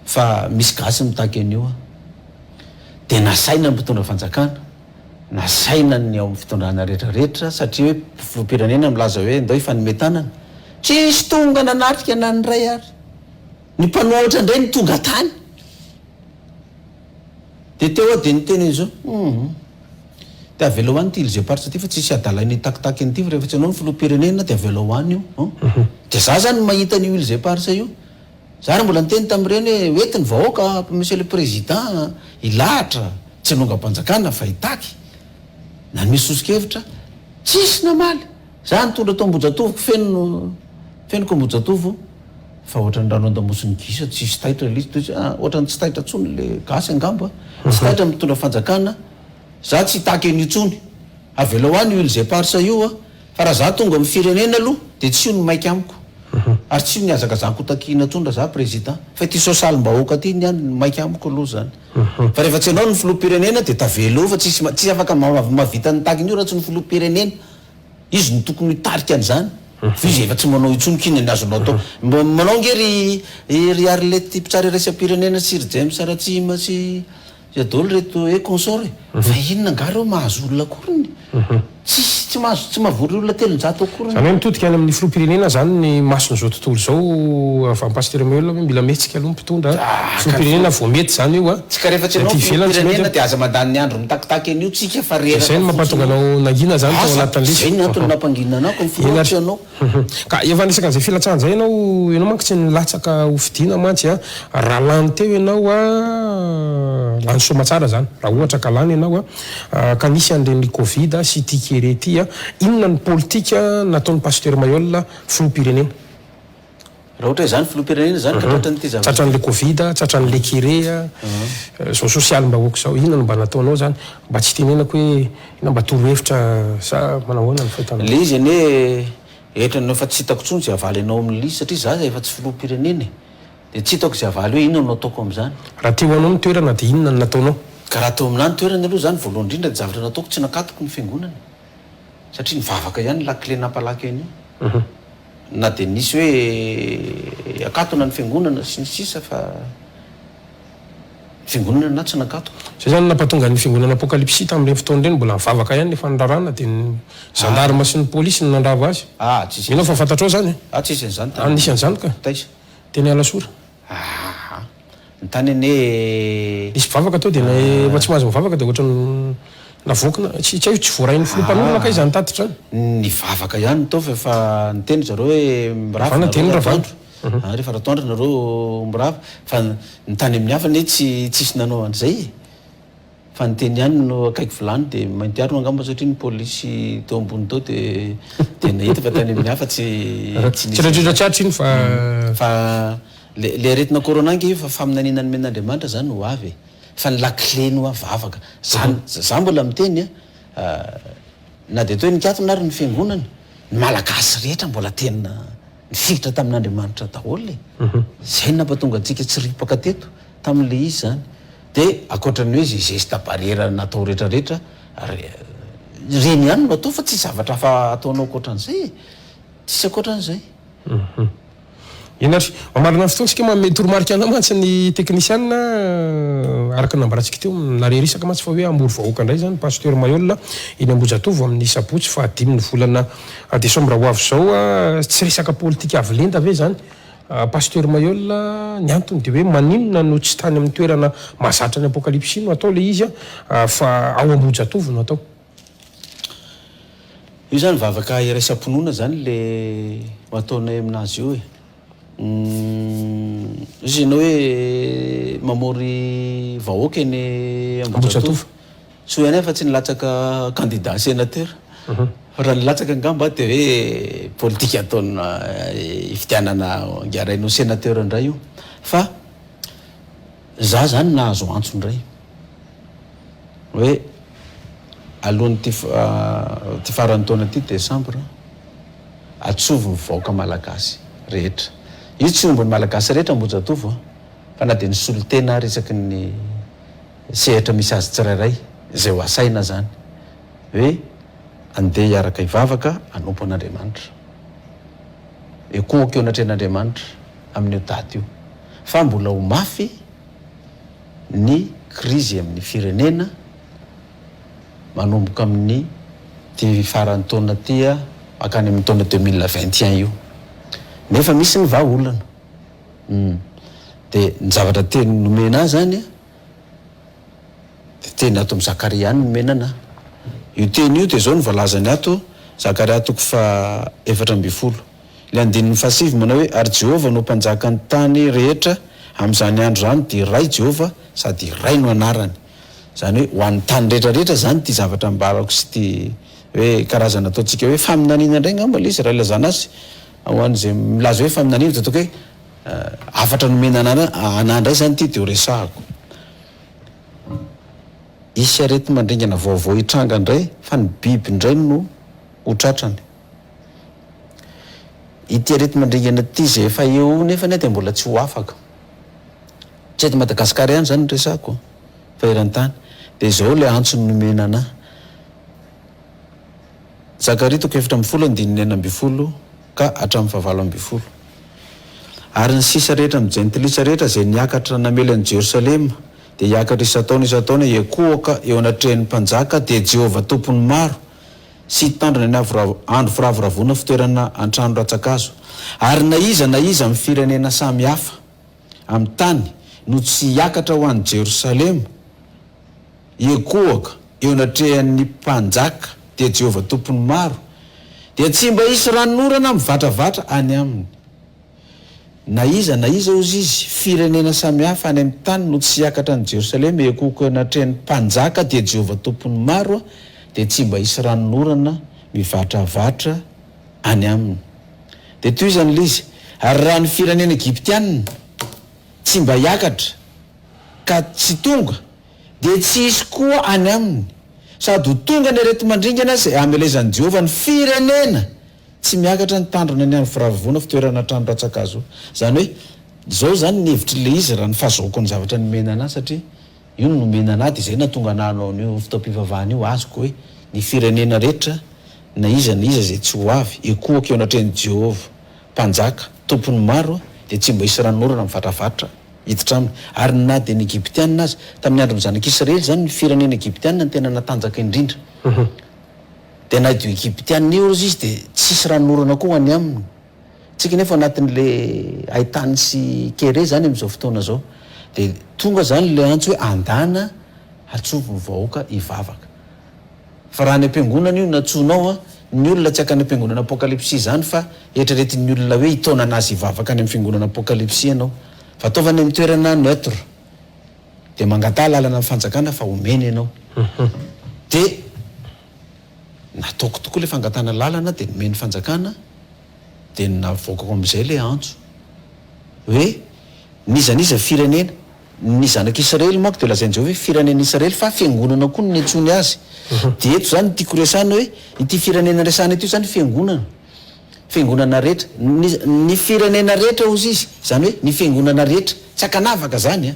fa misy gasy mitaky an'io de nasaina ny mpitondra fanjakana nasaina ny ao amin'ny fitondrana rehetrarehetra satria hoe filoam-pirenena milaza hoe ndao ifanometanana tsisy tonga nanatrika na ny ray ary ny mpanohatra indray ny tonga tany de teo a de ny teny zao de avela hoany ty ilze parsa ty fa tsisy adalainy takitaky anyty fa rehefa tsy anao ny filoam-pirenena de avela hoany io de za zany mahita an'io ilze parsa io za raha mbola niteny tamin'ireny hoe oetiny vahoaka monsieur le président ilahatra tsy anonga-panjakana fa hitaky na misy osikevitra tsisy namaly za nitondra tao Ambojatovo fenoko Ambojatovo fa ohatrany rano andamosiny gisa tsisy taitra le izy ohatrany tsy taitra tsony le gasy angamba tsy taitra mitondra fanjakana za tsy hitaky an'io tsony avela hoany io ilze parsa io a fa raha za tonga amin'ny firenena aloha de tsy io ny maiky amiko ary tsy io ny azakazako takina tsondra za président fa ty sosalim-bahoaka ty ny any maiky amiko aloha zany fa rehefa tsy anao ny filoam-pirenena de tavelo fa tsisy afaka mavita ny takiny io raha tsy ny filoam-pirenena izy ny tokony hitarika an'izany fa izy efa tsy manao itsony kina ny azonao atao manao nge ry arlety mpitsary raisam-pirenena Sir James Aratsima sy adolo reto hoe consort fa inona angareo mahazo olona akoriny tsy mahavory olona telonjato akoriny zany hoe mitodika any amin'ny filoam-pirenena zany ny mason'izao tontolo zao fa pasteur Manuel hoe mila metsika aloha mpitondra filoam-pirenena vao mety zany io a tsika rehefa tsy anao filoam-pirenena de aza mandany ny andro mitakitaky an'io tsika fa rera zay ny mampatonga anao nangina zany tao anatin'ny lisy zay ny antony nampangina anao ny filoatsy anao ka efa nisaka an'izay filatsahana zay ianao manko tsy nilatsaka hofidiana mantsy a raha lany teo ianao a lany somatsara zany raha ohatra ka lany ianao a ka nisy an'ireny covid sy tikere ty a inona ny politika nataon'ny pasteur Manuel filoam-pirenena raha ohatra hoe zany filoam-pirenena zany ka tratran'ity zavatra tratran'le covid tratran'le kire zao sosialy mba hoako zao inona no mba nataonao zany mba tsy tenenako hoe ina mba torohevitra sa manahoana ny fahitanao le izy ane etrany efa tsy hitako tsony zay avaly anao amin'ny lisy satria za efa tsy filoam-pirenena de tsy hitako zay avaly hoe inona no ataoko am'izany raha teo anao ny toerana de inona no nataonao ka raha teo aminany toerana aloha zany voalohany indrindra de zavatra nataoko tsy nakatoko ny fiangonana satria nivavaka ihany lakile nampalaky an'io na de nisy hoe akatona ny fiangonana sy ny sisa fa fiangonana na tsy nakatoko zay zany nampatonga ny fiangonana apokalipsy tamin'ireny fotoana ireny mbola mivavaka ihany nefa nirarana de ny gendarme sy ny polisy ny nandrava azy tsisy inao fa fantatrao zany tsisy an'izany nisy an'izany ka taisa teny alasora ny tany ane nisy mivavaka tao de efa tsy mahazo mivavaka de ohatra navoakina tsy hay tsy voarain'ny filoam-panonana ka izy any tatitra any nivavaka ihany tao fa efa niteny zareo hoe mirava teny ravandro rehefa ratoandro nareo mirava fa ny tany amin'ny hafa ne tsisy nanao an'izay fa nyteny ihany no akaiky volany de maintiarona angamba satria ny polisy teo ambony tao de nahita fa tany amin'ny hafa tsy radridratratra iny fa le aretina corona ngy fa faminanina ny men'Andriamanitra zany ho avy fa ny lakile no avavaka za mbola miteny na de toe nikatona ary ny fiangonana ny malagasy rehetra mbola tena nifiritra tamin'Andriamanitra daholo zay nampatonga antsika tsy ripaka teto tamin'le izy zany de akoatrany hoe zay geste barrière natao rehetrarehetra reny ihany no atao fa tsy zavatra fa ataonao akoatran'izay tsisy akoatran'izay inatry mamarina fotoana sika manome toromarika ana mantsy ny teknisiana araka nambarantsika teo narerisaka mantsy fa hoe ambory vahoaka indray zany pasteur Manuel eny Ambojatovo amin'ny sabotsy fa 10 ny volana desambra ho avy zao tsy resaka politika avy lenta ve zany pasteur Manuel ny antony de hoe maninona no tsy tany amin'ny toerana mahazatra ny apokalipsy no atao le izy fa ao Ambojatovo no atao io zany vavaka iraisam-ponoana zany le ataonay aminazy io izy ianao hoe mamory vahoaka eny Ambojatovo so ihany fa tsy nilatsaka candidat sénateur raha nilatsaka angamba de hoe politika ataona ifitianana ngiarainao sénateur indray io fa za zany nahazo antso indray hoe alohan'ny ty faran'ny taona ty décembre atsovo ny vahoaka malagasy rehetra io tsy ombony malagasy rehetra Ambojatovo fa na de ny solotena resaky ny sehatra misy azy tsirairay zay ho asaina zany hoe andeha hiaraka hivavaka anompo an'Andriamanitra ekohako eo anatrehan'Andriamanitra amin'io daty io fa mbola ho mafy ny krizy amin'ny firenena manomboka amin'ny ty faran'ny taona tia akany amin'ny taona 2021 io nefa misy ny vahaolana de ny zavatra teny nomena zany de teny ato amin'ny Zakaria ny nomenana io teny io de zao ny voalazany ato Zakaria 4:20 le andininy fasivy manao hoe ary Jehova no mpanjaka ny tany rehetra amin'izany andro zany de ray Jehova sady ray no anarany zany hoe ho an'ny tany rehetrarehetra zany ty zavatra ambarako sy ty hoe karazana ataontsika hoe faminaniana ndray ngamba le izy raha ilazana azy ho an'izay milaza hoe faminaniana de ataoko hoe afatra nomena anandray zany ty de ho resahako isy arety mandringana vaovao hitranga ndray fa ny biby ndray no hotratrany ity arety mandringana ty zay efa eo nefa ny de mbola tsy ho afaka tsy eto Madagasikara ihany zany resahako fa eran-tany de zao le antso nomena anahy Zakaria 4:20 ka hatramin'ny 7:20 ary ny sisa rehetra amin'ny jentilisa rehetra zay niakatra namely an'i Jerosalema de hiakatra isataona ekoaka eo anatrehan'ny mpanjaka de Jehova tompony maro sy tandrony ny andro firavoravona fitoerana antrano ratsakazo ary na iza amin'ny firenena samy hafa amin'ny tany no tsy hiakatra ho an'i Jerosalema ekoaka eo anatrehan'ny mpanjaka de Jehova tompony maro de tsy mba isy ranorana mivantravatra any aminy na iza ozy izy firenena samy hafa any amin'ny tany no tsy hiakatra any Jerosalema ekoaka eo anatrehan'ny mpanjaka de Jehova tompony maro de tsy mba isy ranorana mivantravatra any aminy de toy izany lizy ary raha ny firenena Egyptianina tsy mba hiakatra ka tsy tonga de tsy isy koa any aminy sady ho tonga ny arety mandringana zay amelezan'i Jehova ny firenena tsy miakatra ny tandrona ny amin'ny firavavoana fitoerana trano ratsakazo zany hoe zao zany ny hevitry le izy raha ny fahazahoko ny zavatra nomena anahy satria io no nomena anahy de zay natonga anao an'io fotoam-pivavahana io azoko hoe ny firenena rehetra na iza zay tsy ho avy ekoaka eo anatrehan'i Jehova mpanjaka tompony maro de tsy mba isy ranorana mivantravatra hiditra aminy ary na de ny Egyptianina azy tamin'ny andro zanak'Israely zany ny firenena Egyptianina ny tena natanjaka indrindra de na dio Egyptianina io izy de tsisy ranorana koa any aminy tsika nefa anatin'le haitany sy kere zany amin'izao fotoana zao de tonga zany le antso hoe andana atsovo ny vahoaka hivavaka fa raha ny ampiangonana io natsonao ny olona tsy akany ampiangonana apokalipsia zany fa eritreretin'ny olona hoe hitaona anazy hivavaka any amin'ny fiangonana apokalipsia ianao fa ataovany amin'ny toerana neutre de mangatà lalana amin'ny fanjakana fa omeny ianao de nataoko tokoa le fangatana lalana de nomeny fanjakana de navoakako amin'izay le antso hoe nizaniza firenena ny zanak'Israely manko de lazain'izao hoe firenena Israely fa fiangonana koa ny antsony azy de eto zany tiako resana hoe ity firenena resana ity zany fiangonana rehetra ny firenena rehetra ozy izy zany hoe ny fiangonana rehetra tsy akanavaka zany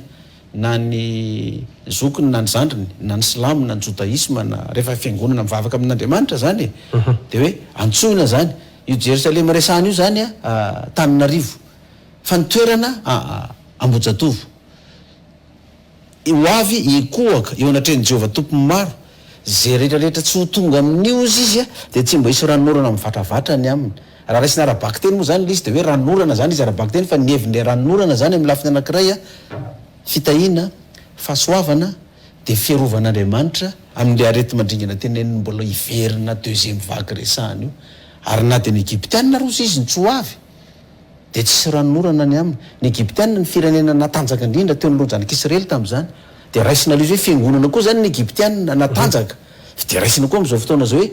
na ny zokiny na ny zandriny na ny silamo na ny jodaisma na rehefa fiangonana mivavaka amin'Andriamanitra zany de hoe antsoina zany io Jerosalema resana io zany Tananarivo fa ny toerana Ambojatovo io avy ekoaka eo anatrehan'i Jehova tompony maro zay rehetrarehetra tsy ho tonga amin'io izy de tsy mba isy ranorana mivantravatra ny aminy raha raisina arabaky teny moa zany le izy de hoe ranorana zany izy arabaky teny fa ny hevin'le ranorana zany amin'ny lafiny anankiray fitahiana fahasoavana de fiarovan'Andriamanitra amin'le arety mandringana teneniny mbola hiverina deuxième vague resahany io ary na de ny Egyptianina rozy izy ny tsy ho avy de tsisy ranorana ny aminy ny Egyptianina ny firenena natanjaka indrindra teo ny zanak'Israely tam'zany de raisina le izy hoe fiangonana koa zany ny Egyptianina natanjaka de raisina koa am'izao fotoana zao hoe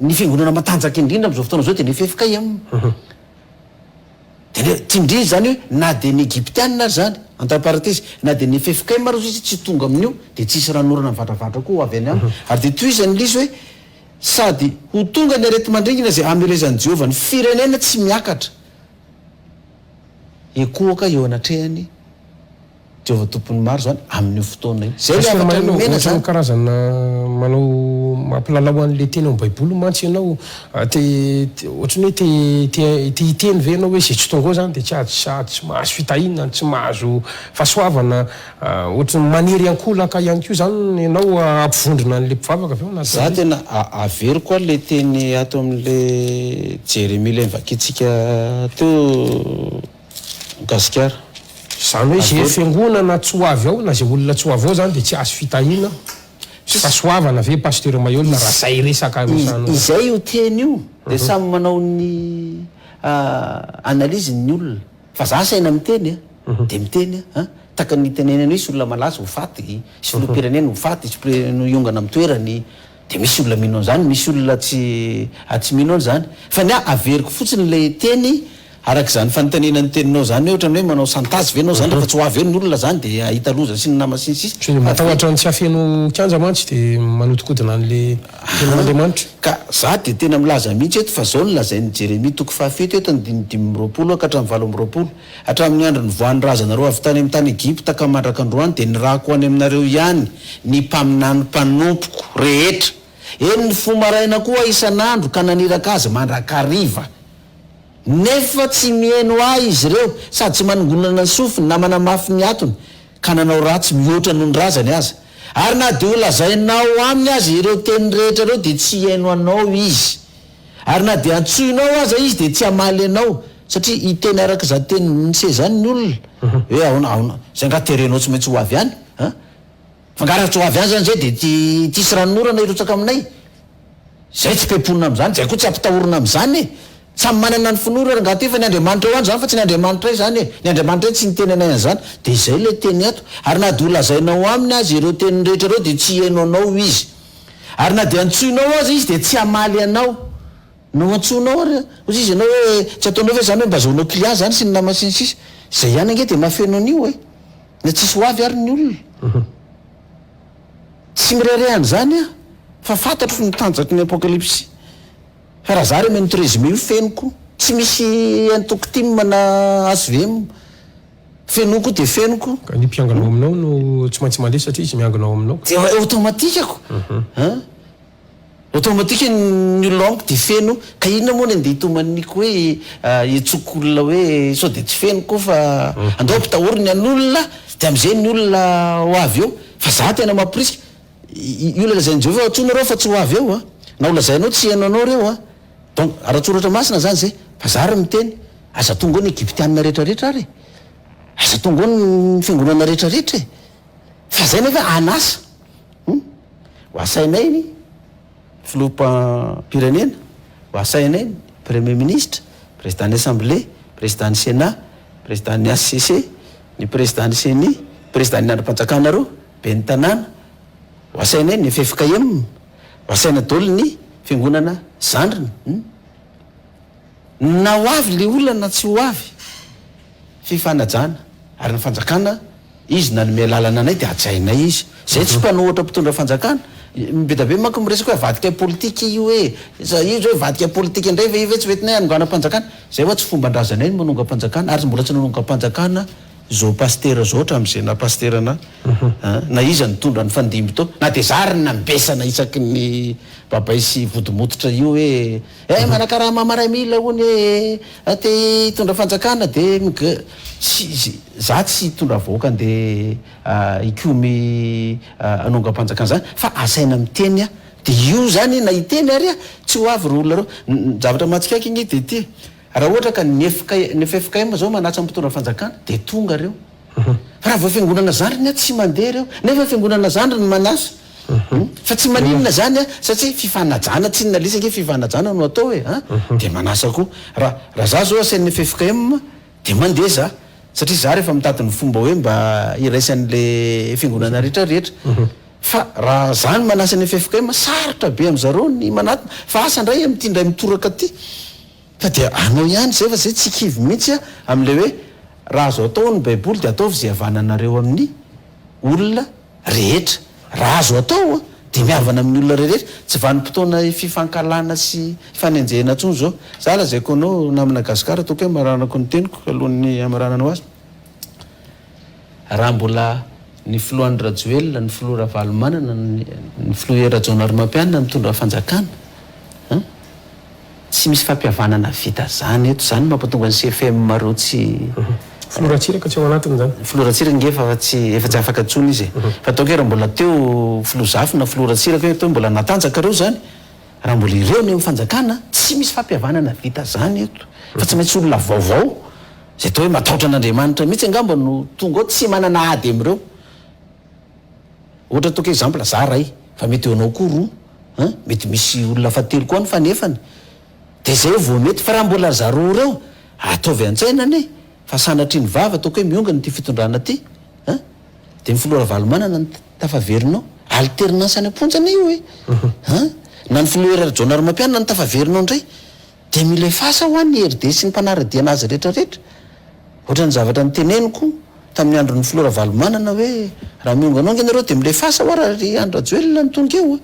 ny fiangonana matanjaka indrindra am'izao fotoana zao de nifefika aminy de tindry zany hoe na de ny Egyptianina zany entre parenthèse na de ny fefika maro izy tsy tonga amin'io de tsisy ranorana mivantravatra koa ho avy any aminy ary de toy izany lizy hoe sady ho tonga ny arety mandringana zay amelezan'i Jehova ny firenena tsy miakatra ekoaka eo anatrehany Jehovah tompony maro zany amin'ny fotoana io. Zay le afatra nomena zany. Karazana manao mampilalao an'le teny amin'ny baiboly mantsy ianao ohatrany hoe te hiteny ve ianao hoe zay tsy tonga ao zany dia tsy azo sady tsy mahazo fitahinana tsy mahazo fahasoavana ohatrany maniry ankolaka ihany koa zany ianao ampivondrona an'le mpivavaka avy eo anaty. Za tena avery koa le teny ato amin'le Jérémie le nivakitsika teo Gasikara. Zany hoe zay fiangonana tsy ho avy ao na zay olona tsy ho avy ao zany dia tsy azo fitahina sy fahasoavana ve pasteur Mayol raha zay resaka amin'izany. Izay io teny io dia samy manao ny analyse ny olona fa za saina miteny dia miteny taka ny tenenana hoe sy olona malaza ho faty sy filoham-pirenena ho faty sy iongana amin'ny toerany dia misy olona mino an'izany misy olona tsy mino an'izany fa ny averiko fotsiny le teny araka izany fanontaniana ny teninao zany ohatrany hoe manao santazy ve anao zany rehefa tsy ho avy eo ny olona zany dia ahita loza sy ny nama sinsisy matahotra ny tsy afeno kianja mantsy dia manodikodina an'le tenan'Andriamanitra. Ka za dia tena milaza mihitsy eto fa zao ny lazain'ny Jérémie toko fahafito eto ny 5:20 ka hatramin'ny 7:20 hatramin'ny andro ny voan'ny razanareo avy tany amin'ny tany Egipta ka mandraka androany dia nirahako any aminareo ihany ny mpaminany mpanompoko rehetra eny ny fomaraina koa isan'andro ka naniraka azy mandrakariva nefa tsy mihaino ahy izy ireo sady tsy manongonana ny sofiny na manamafy ny atony ka nanao ratsy mihoatra noho ny razany aza ary na dia ho lazainao aminy azy ireo teny rehetra ireo dia tsy haino anao izy ary na dia antsoinao aza izy dia tsy hamaly anao satria hiteny araka za teny nise zany ny olona hoe aona zay nga terenao tsy maintsy ho avy any fangaraka tsy ho avy any zany zay dia tsisy ranonorana irotsaka aminay zay tsy pemponina amin'izany zay koa tsy ampitahorina amin'izany samy manana ny finorana nga ty fa ny Andriamanitra eo any zany fa tsy ny Andriamanitra io zany ny Andriamanitra tsy niteny anay an'izany dia izay le teny ato ary na dia ho lazainao aminy azy ireo teny rehetra ireo dia tsy haino anao izy ary na dia antsoinao azy izy dia tsy hamaly anao no antsonao ary ozy izy ianao hoe tsy ataonao ve zany hoe mba zaonao client zany sy ny nama sinsisy zay ihany ange dia mafeno an'io na tsisy ho avy ary ny olona tsy mirerehany zany fa fantatro ny tanjaky ny apokalypsy fa raha za re meno trésime io fenoko tsy misy antoko tim na ASVM fenoko dia fenoko ka ny mpianganao aminao no tsy maintsy mandeha satria izy mianganao aminao dia automatikako automatique ny olonako dia feno ka inona moa ny andeha hitomaniko hoe itsoko olona hoe sao dia tsy fenoko fa andao ampitahoriny an'olona dia amin'izay ny olona ho avy eo fa za tena mampirisika io le lazain'i Jehovah atsonareo fa tsy ho avy eo na ho lazainao tsy haino anao reo donc ara-tsoratra masina zany zay fa za ry miteny aza tonga ao ny Egyptianina rehetrarehetra ary aza tonga ao ny fiangonana rehetrarehetra fa zay nefa anasa ho asainay ny filoham-pirenena ho asainay ny premier ministre président ny assemblée président ny sénat président ny ACC ny président ny CENI président ny androm-panjakanareo be ny tanàna ho asainay ny FFKM ho asaina daholo ny fiangonana zandriny na ho avy le olona na tsy ho avy fifanajana ary ny fanjakana izy na nome lalana anay dia ajainay izy zay tsy mpanohatra mpitondra fanjakana mibetabe manko miresaka hoe vadika politika io hoe izy hoe vadika politika indray fa ive tsy vetinay anongana-mpanjakana zay hoa tsy fomban-drazanay ny manonga-mpanjakana ary mbola tsy nanonga-mpanjakana zao pasteur zao hatramin'izay na pasteur na iza nitondra ny fandimby to na dia zary nambesana isaky ny babay sy vodimototra io hoe manakaraha mamaray mila hony hoe te hitondra fanjakana dia za tsy hitondra vahoaka dia ikomy anonga-mpanjakana zany fa asaina miteny dia io zany na hiteny ary tsy ho avy ry olona reo zavatra matsikaiky igny dia ty raha ohatra ka ny FFKM zao manatsa mpitondra fanjakana dia tonga reo fa raha vao fiangonana zandriny tsy mandeha reo nefa fiangonana zandriny manasa fa tsy maninona zany satria fifanajana tsy nalisake fifanajana no atao hoe dia manasa koa raha za zao asain'ny FFKM dia mandeha za satria za rehefa mitady ny fomba hoe mba iraisan'le fiangonana rehetrarehetra fa raha zany manasa ny FFKM sarotra be amin'zareo ny manatona fa asa ndray am'ty ndray mitoraka ty fa dia anao ihany zay fa zay tsy kivy mihitsy amin'le hoe raha azo atao ny baiboly dia ataovy zay havananareo amin'ny olona rehetra raha azo atao dia miavana amin'ny olona rehetra tsy vanim-potoana fifankalana sy fanenjehana ntsony zao za lazaiko anao namina Gasikara toko hoe maranako ny teniko alohan'ny amarananao azy raha mbola ny filohan'ny Rajoelina, ny filoha Ravalomanana, ny filoha Rajaonarimampianina mitondra fanjakana tsy misy fampihavanana vita zany eto zany mampatonga ny CFM mareo tsy filoratsiraka tsy ao anatiny zany filoratsiraka ngefa tsy afaka tsony izy fa ataoko hoe raha mbola teo filozafy na filoratsiraka hoe teo mbola natanjaka reo zany raha mbola ireo ny fanjakana tsy misy fampihavanana vita zany eto fa tsy maintsy olona vaovao zay atao hoe matahotra an'Andriamanitra mihitsy angamba no tonga ao tsy manana ady am'ireo ohatra ataoko exemple za ray fa mety eo anao koa roa mety misy olona fatelo koa ny fanefany de zay vao mety fa raha mbola zaro reo ataovy an-tsainany fa sanatry ny vava ataoko hoe miongana ty fitondrana ty de ny filoha Ravalomanana ny tafaverinao alternance any amponjana io hoe na ny filoha Rajaonarimampianina ny tafaverinao ndray de mila efasa ho an'ny RD sy ny mpanarady anazy rehetrarehetra ohatra ny zavatra niteneniko tamin'ny andron'ny filoha Ravalomanana hoe raha miongana ao ngenareo de mila efasa ho ary Andry Rajoelina ny tonga eo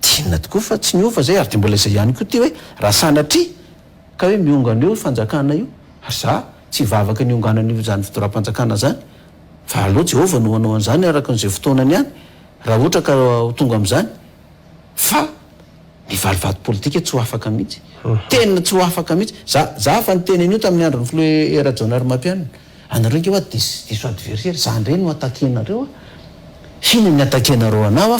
tiana tokoa fa tsy niova zay ary de mbola izay ihany koa ty hoe raha sanatry ka hoe miongana eo fanjakana io ary za tsy vavaka ny onganan'io zany fitoram-panjakana zany fa aleo Jehovah no hanao an'izany araka n'izay fotoanany ihany raha ohatra ka tonga am'izany fa ny valivaty politika tsy ho afaka mihitsy tena tsy ho afaka mihitsy za fa nyteny an'io tamin'ny andron'ny filoha Rajaonarimampianina anareo nge hoa diso adversaire za ndray no atakenareo fina ny atakenareo anao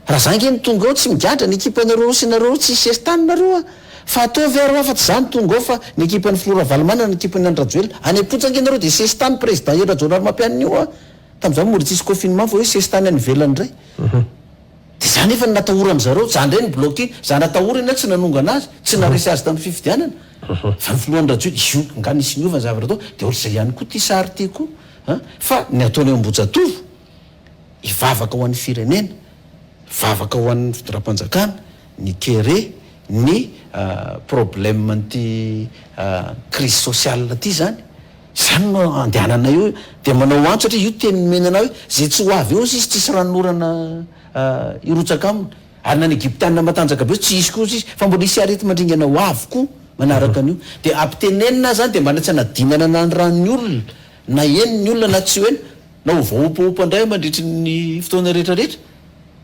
raha za nge ny tonga ao tsy migadra ny ekipanareo sy nareo tsy hisy estanareo fa ataovy ary fa tsy zany tonga ao fa ny ekipan'ny filoha Ravalomanana ny ekipan'ny Andry Rajoelina any apotsaka nareo de sestany président Rajaonarimampianina io tam'izany mory tsisy confinement fa hoe sestany any ivelany ndray de za nefa ny natahorany zareo za ndray ny bloqué za natahorany tsy nanonga anazy tsy naresy azy tamin'ny fifidianana fa ny filohan'ny Rajoelina io nga nisy niova ny zavatra atao de ohatr'izay ihany koa ty sary ty koa fa ny ataony eo Ambojatovo ivavaka ho an'ny firenena vavaka ho an'ny fitoram-panjakana ny kere ny problème ny crise sociale ty zany no andehanana io de manao antso satria io teny menana hoe zay tsy ho avy eo izy tsisy ranorana irotsaka aminy ary na ny Egyptianina matanjaka be tsy isy koa izy fa mbola isy arety mandringana ho avy koa manaraka an'io de ampitenenina zany de mba tsy anadinana na ny ranony olona na eny ny olona na tsy hoeny na ho vaopopo andray mandritry ny fotoana rehetrarehetra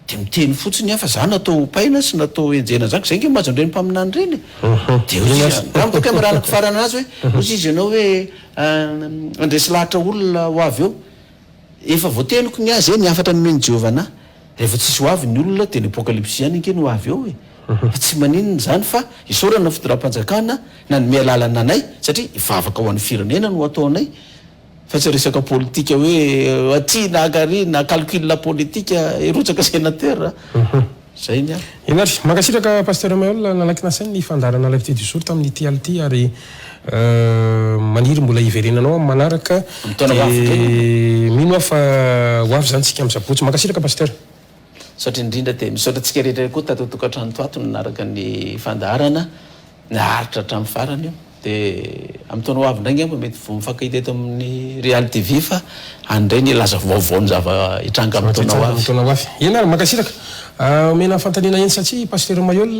de miteny fotsiny fa za natao paina sy natao enjena zany zay nge mazo ndreny mpaminany reny de amboka miranako farana azy hoe ozy izy ianao hoe andresy lahatra olona ho avy eo efa voateniko ny azy ny afatra nomeny Jehovah na rehefa tsisy ho avy ny olona de ny apokalypsy ihany nke no avy eo fa tsy maninona zany fa isorana fitoram-panjakana na ny mialalana anay satria ivavaka ho an'ny firenena no ataonay fa tsy resaka politika hoe aty na agary na calcul politika erotsaka sénateur zay ny inary mankasitraka pasteur Mayol nalaky nasainy ny fandarana lavité du jour tamin'ny TLT ary maniry mbola iverenanao manaraka mino aho fa ho avy zany tsika am'sabotsy mankasitraka pasteur satria indrindra de misaotratsika rehetra koa tato tokantrano toato nanaraka ny fandarana naharitra hatramin'ny farany io de amin'ny taona ho avy ndray ngamba mety vo mifankahita eto amin'ny Real TV fa andray ny laza vaovao ny zava hitranga amin'ny taona ho avy ianary mankasitraka omena fantanina eny satria pasteur Mayol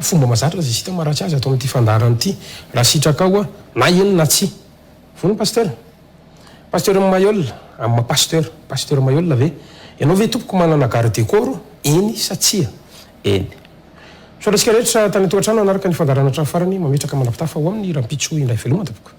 fomba mazatra zay sita maratsy azy atao amin'ity fandarana ity raha sitraka ao na eny na tsy vony pasteur Mayol amin'ny pasteur Mayol ve ianao ve tompoko manana garde corps eny satsia eny soratsika rehetra tany tokantrano anaraka ny fandarana hatramin'ny farany mametraka manapitafa ho amin'ny rampitso indray veloma tapoko